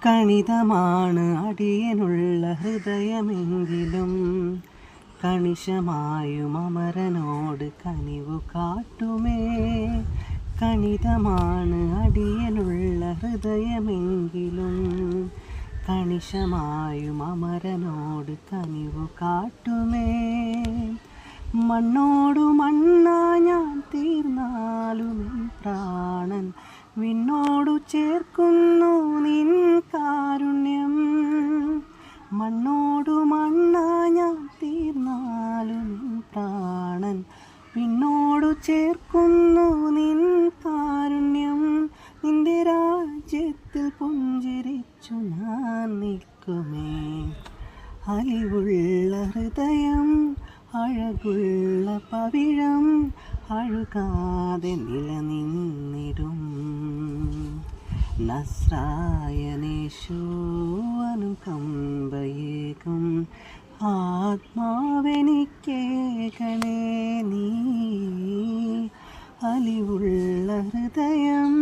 കണിതമാണ് അടിയനുള്ള ഹൃദയമെങ്കിലും കണിശമായും അമരനോട് കനിവു കാട്ടുമേ. കണിതമാണ് അടിയനുള്ള ഹൃദയമെങ്കിലും കണിശമായും അമരനോട് കനിവു കാട്ടുമേ. മണ്ണോടു മണ്ണാ ഞാൻ തീർന്നാലും പ്രാണൻ വിണ്ണോടു ചേർക്കുന്നു നിൻ കാരുണ്യം. മണ്ണോടു മണ്ണാ ഞാൻ തീർന്നാലും പ്രാണൻ വിണ്ണോടു ചേർക്കുന്നു നിൻ കാരുണ്യം. നിന്റെ രാജ്യത്തിൽ പുഞ്ചിരിച്ചു ഞാൻ നിൽക്കുമേ. അലിവുള്ള ഹൃദയം അഴകുള്ള പവിഴം അഴുകാതെ നിലനിന്നിടും. നസ്രായനേശു അനുകമ്പയേകും ആത്മാവെനിക്കേകണേ നീ. അലിവുള്ള ഹൃദയം